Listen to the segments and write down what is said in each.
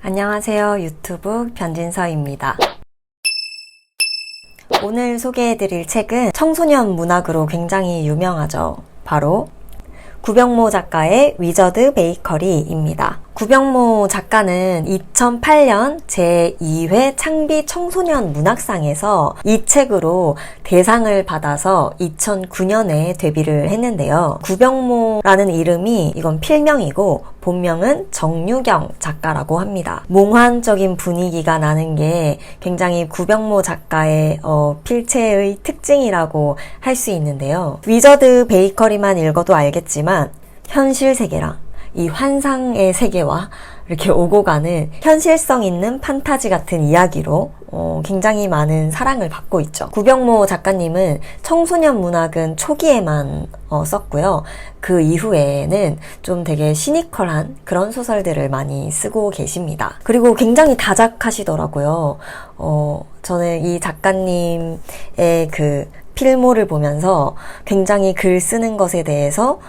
안녕하세요. 유튜브 변진서입니다. 오늘 소개해드릴 책은 청소년 문학으로 굉장히 유명하죠. 바로 구병모 작가의 위저드 베이커리입니다. 구병모 작가는 2008년 제2회 창비 청소년 문학상에서 이 책으로 대상을 받아서 2009년에 데뷔를 했는데요. 구병모라는 이름이 이건 필명이고 본명은 정유경 작가라고 합니다. 몽환적인 분위기가 나는 게 굉장히 구병모 작가의 필체의 특징이라고 할 수 있는데요. 위저드 베이커리만 읽어도 알겠지만 현실 세계랑 이 환상의 세계와 이렇게 오고 가는 현실성 있는 판타지 같은 이야기로 굉장히 많은 사랑을 받고 있죠. 구병모 작가님은 청소년 문학은 초기에만 썼고요. 그 이후에는 좀 되게 시니컬한 그런 소설들을 많이 쓰고 계십니다. 그리고 굉장히 다작하시더라고요. 저는 이 작가님의 그 필모를 보면서 굉장히 글 쓰는 것에 대해서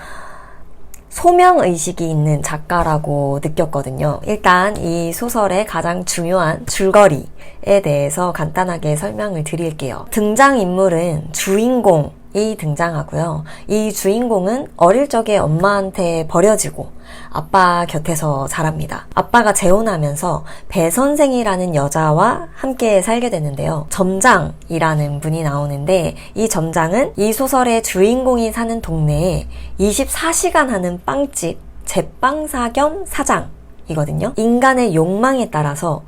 소명의식이 있는 작가라고 느꼈거든요. 일단 이 소설의 가장 중요한 줄거리에 대해서 간단하게 설명을 드릴게요. 등장인물은 주인공이 등장하고요. 이 주인공은 어릴 적에 엄마한테 버려지고 아빠 곁에서 자랍니다. 아빠가 재혼하면서 배 선생이라는 여자와 함께 살게 되는데요. 점장이라는 분이 나오는데 이 점장은 이 소설의 주인공이 사는 동네에 24시간 하는 빵집 제빵사 겸 사장이거든요. 인간의 욕망에 따라서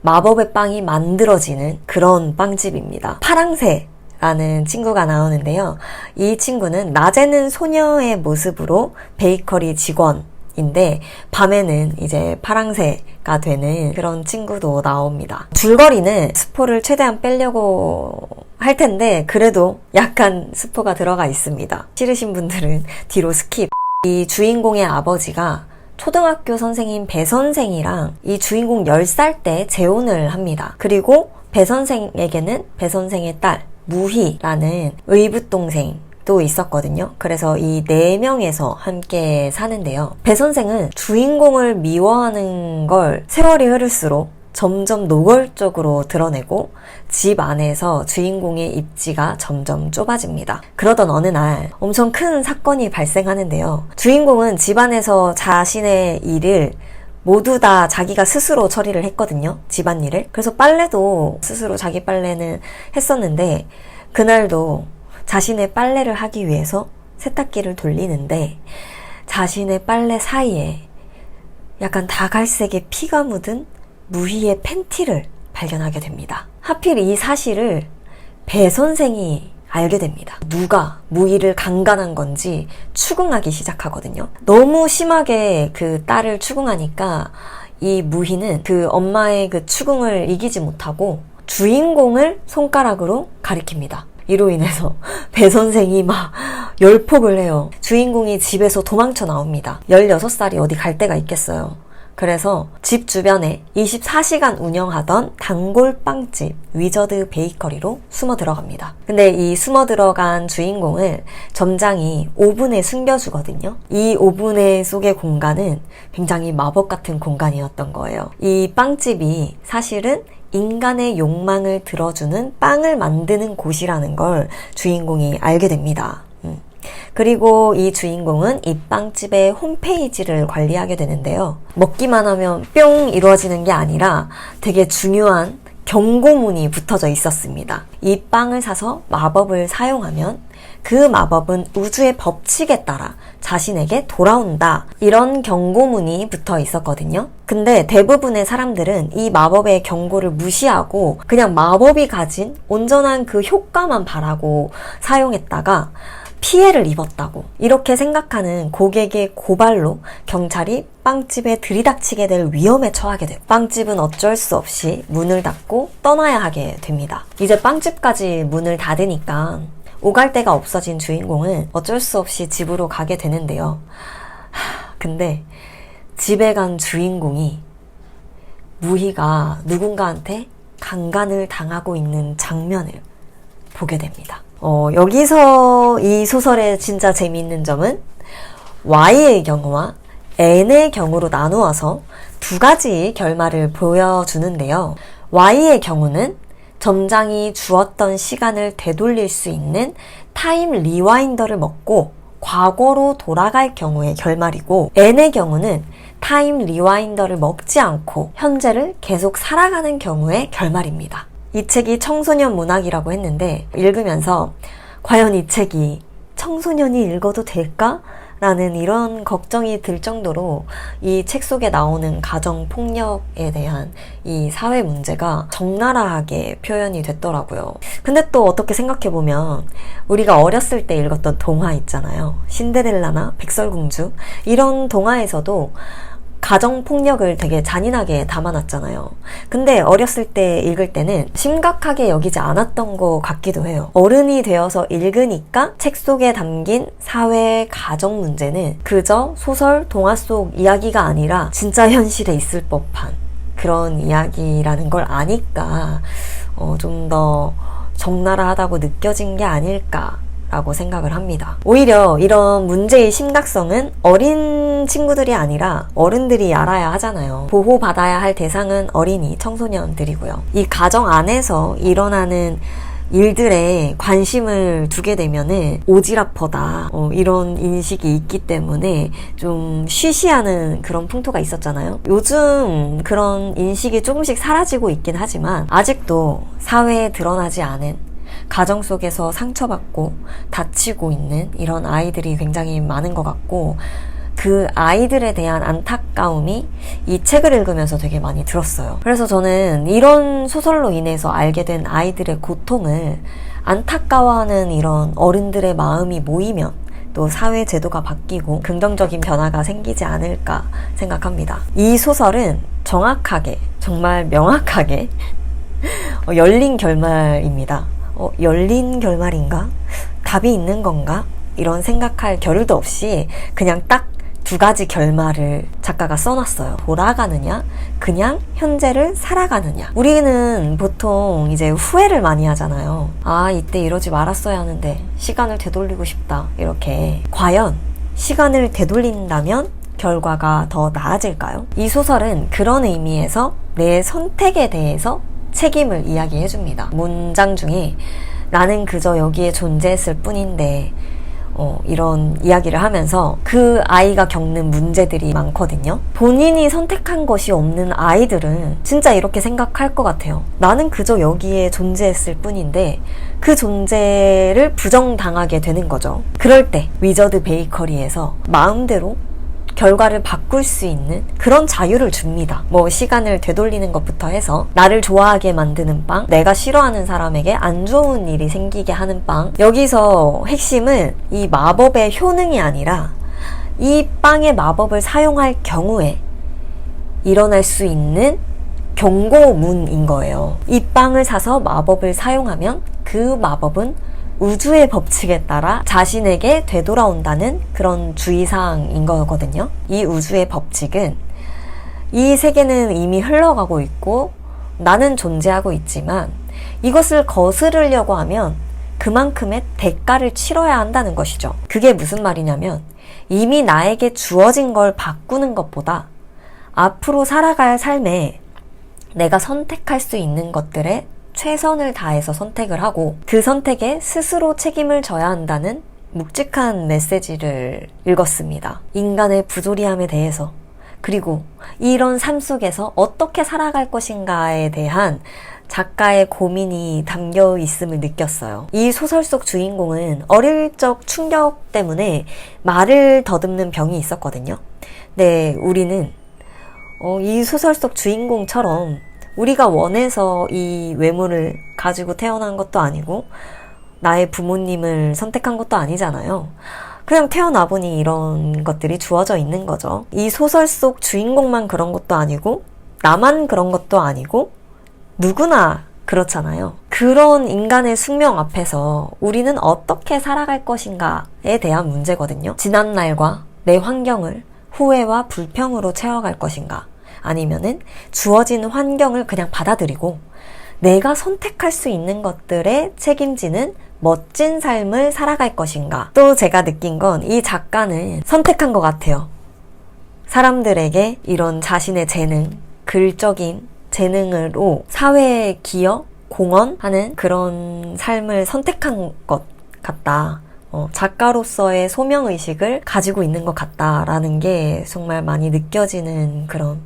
마법의 빵이 만들어지는 그런 빵집입니다. 파랑새 라는 친구가 나오는데요. 이 친구는 낮에는 소녀의 모습으로 베이커리 직원인데 밤에는 이제 파랑새가 되는 그런 친구도 나옵니다. 줄거리는 스포를 최대한 빼려고 할 텐데 그래도 약간 스포가 들어가 있습니다. 싫으신 분들은 뒤로 스킵. 이 주인공의 아버지가 초등학교 선생인 배 선생이랑 이 주인공 10살 때 재혼을 합니다. 그리고 배 선생에게는 배 선생의 딸 무희라는 의붓동생도 있었거든요. 그래서 이 4명에서 함께 사는데요. 배 선생은 주인공을 미워하는 걸 세월이 흐를수록 점점 노골적으로 드러내고 집 안에서 주인공의 입지가 점점 좁아집니다. 그러던 어느 날 엄청 큰 사건이 발생하는데요. 주인공은 집안에서 자신의 일을 모두 다 자기가 스스로 처리를 했거든요. 집안일을. 그래서 빨래도 스스로 자기 빨래는 했었는데 그날도 자신의 빨래를 하기 위해서 세탁기를 돌리는데 자신의 빨래 사이에 약간 다갈색의 피가 묻은 무희의 팬티를 발견하게 됩니다. 하필 이 사실을 배 선생이 알게 됩니다. 누가 무희를 강간한 건지 추궁하기 시작하거든요. 너무 심하게 그 딸을 추궁하니까 이 무희는 그 엄마의 그 추궁을 이기지 못하고 주인공을 손가락으로 가리킵니다. 이로 인해서 배 선생이 막 열폭을 해요. 주인공이 집에서 도망쳐 나옵니다. 16살이 어디 갈 데가 있겠어요. 그래서 집 주변에 24시간 운영하던 단골빵집 위저드 베이커리로 숨어 들어갑니다. 근데 이 숨어 들어간 주인공을 점장이 오븐에 숨겨주거든요. 이 오븐의 속의 공간은 굉장히 마법 같은 공간이었던 거예요. 이 빵집이 사실은 인간의 욕망을 들어주는 빵을 만드는 곳이라는 걸 주인공이 알게 됩니다. 그리고 이 주인공은 이 빵집의 홈페이지를 관리하게 되는데요. 먹기만 하면 뿅 이루어지는 게 아니라 되게 중요한 경고문이 붙어져 있었습니다. 이 빵을 사서 마법을 사용하면 그 마법은 우주의 법칙에 따라 자신에게 돌아온다. 이런 경고문이 붙어 있었거든요. 근데 대부분의 사람들은 이 마법의 경고를 무시하고 그냥 마법이 가진 온전한 그 효과만 바라고 사용했다가 피해를 입었다고 이렇게 생각하는 고객의 고발로 경찰이 빵집에 들이닥치게 될 위험에 처하게 돼요. 빵집은 어쩔 수 없이 문을 닫고 떠나야 하게 됩니다. 이제 빵집까지 문을 닫으니까 오갈 데가 없어진 주인공은 어쩔 수 없이 집으로 가게 되는데요. 근데 집에 간 주인공이 무희가 누군가한테 강간을 당하고 있는 장면을 보게 됩니다. 여기서 이 소설의 진짜 재미있는 점은 Y의 경우와 N의 경우로 나누어서 두 가지 결말을 보여주는데요. Y의 경우는 점장이 주었던 시간을 되돌릴 수 있는 타임 리와인더를 먹고 과거로 돌아갈 경우의 결말이고, N의 경우는 타임 리와인더를 먹지 않고 현재를 계속 살아가는 경우의 결말입니다. 이 책이 청소년 문학이라고 했는데 읽으면서 과연 이 책이 청소년이 읽어도 될까? 라는 이런 걱정이 들 정도로 이 책 속에 나오는 가정폭력에 대한 이 사회 문제가 적나라하게 표현이 됐더라고요. 근데 또 어떻게 생각해보면 우리가 어렸을 때 읽었던 동화 있잖아요. 신데렐라나 백설공주, 이런 동화에서도 가정폭력을 되게 잔인하게 담아놨잖아요. 근데 어렸을 때 읽을 때는 심각하게 여기지 않았던 것 같기도 해요. 어른이 되어서 읽으니까 책 속에 담긴 사회 가정 문제는 그저 소설, 동화 속 이야기가 아니라 진짜 현실에 있을 법한 그런 이야기라는 걸 아니까 좀 더 적나라하다고 느껴진 게 아닐까 라고 생각을 합니다. 오히려 이런 문제의 심각성은 어린 친구들이 아니라 어른들이 알아야 하잖아요. 보호받아야 할 대상은 어린이, 청소년들이고요. 이 가정 안에서 일어나는 일들에 관심을 두게 되면은 오지랖퍼다 이런 인식이 있기 때문에 좀 쉬쉬하는 그런 풍토가 있었잖아요. 요즘 그런 인식이 조금씩 사라지고 있긴 하지만 아직도 사회에 드러나지 않은 가정 속에서 상처받고 다치고 있는 이런 아이들이 굉장히 많은 것 같고, 그 아이들에 대한 안타까움이 이 책을 읽으면서 되게 많이 들었어요. 그래서 저는 이런 소설로 인해서 알게 된 아이들의 고통을 안타까워하는 이런 어른들의 마음이 모이면 또 사회 제도가 바뀌고 긍정적인 변화가 생기지 않을까 생각합니다. 이 소설은 정확하게, 정말 명확하게 열린 결말입니다. 열린 결말인가? 답이 있는 건가? 이런 생각할 겨를도 없이 그냥 딱 두 가지 결말을 작가가 써놨어요. 돌아가느냐, 그냥 현재를 살아가느냐. 우리는 보통 이제 후회를 많이 하잖아요. 아, 이때 이러지 말았어야 하는데 시간을 되돌리고 싶다, 이렇게. 과연 시간을 되돌린다면 결과가 더 나아질까요? 이 소설은 그런 의미에서 내 선택에 대해서 책임을 이야기해줍니다. 문장 중에 나는 그저 여기에 존재했을 뿐인데 이런 이야기를 하면서 그 아이가 겪는 문제들이 많거든요. 본인이 선택한 것이 없는 아이들은 진짜 이렇게 생각할 것 같아요. 나는 그저 여기에 존재했을 뿐인데 그 존재를 부정당하게 되는 거죠. 그럴 때 위저드 베이커리에서 마음대로 결과를 바꿀 수 있는 그런 자유를 줍니다. 뭐 시간을 되돌리는 것부터 해서 나를 좋아하게 만드는 빵, 내가 싫어하는 사람에게 안 좋은 일이 생기게 하는 빵. 여기서 핵심은 이 마법의 효능이 아니라 이 빵의 마법을 사용할 경우에 일어날 수 있는 경고문인 거예요. 이 빵을 사서 마법을 사용하면 그 마법은 우주의 법칙에 따라 자신에게 되돌아온다는 그런 주의사항인 거거든요. 이 우주의 법칙은 이 세계는 이미 흘러가고 있고 나는 존재하고 있지만 이것을 거스르려고 하면 그만큼의 대가를 치러야 한다는 것이죠. 그게 무슨 말이냐면 이미 나에게 주어진 걸 바꾸는 것보다 앞으로 살아갈 삶에 내가 선택할 수 있는 것들에 최선을 다해서 선택을 하고 그 선택에 스스로 책임을 져야 한다는 묵직한 메시지를 읽었습니다. 인간의 부조리함에 대해서, 그리고 이런 삶 속에서 어떻게 살아갈 것인가에 대한 작가의 고민이 담겨 있음을 느꼈어요. 이 소설 속 주인공은 어릴 적 충격 때문에 말을 더듬는 병이 있었거든요. 네, 우리는 이 소설 속 주인공처럼 우리가 원해서 이 외모를 가지고 태어난 것도 아니고 나의 부모님을 선택한 것도 아니잖아요. 그냥 태어나 보니 이런 것들이 주어져 있는 거죠. 이 소설 속 주인공만 그런 것도 아니고 나만 그런 것도 아니고 누구나 그렇잖아요. 그런 인간의 숙명 앞에서 우리는 어떻게 살아갈 것인가에 대한 문제거든요. 지난날과 내 환경을 후회와 불평으로 채워갈 것인가, 아니면은 주어진 환경을 그냥 받아들이고 내가 선택할 수 있는 것들에 책임지는 멋진 삶을 살아갈 것인가. 또 제가 느낀 건 이 작가는 선택한 것 같아요. 사람들에게 이런 자신의 재능, 글적인 재능으로 사회에 기여, 공헌하는 그런 삶을 선택한 것 같다. 작가로서의 소명의식을 가지고 있는 것 같다라는 게 정말 많이 느껴지는 그런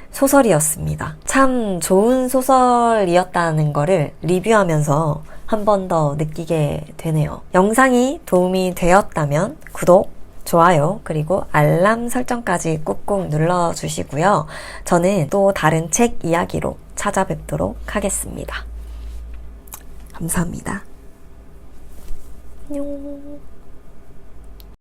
소설이었습니다. 참 좋은 소설이었다는 거를 리뷰하면서 한 번 더 느끼게 되네요. 영상이 도움이 되었다면 구독, 좋아요, 그리고 알람 설정까지 꾹꾹 눌러주시고요. 저는 또 다른 책 이야기로 찾아뵙도록 하겠습니다. 감사합니다. 안녕.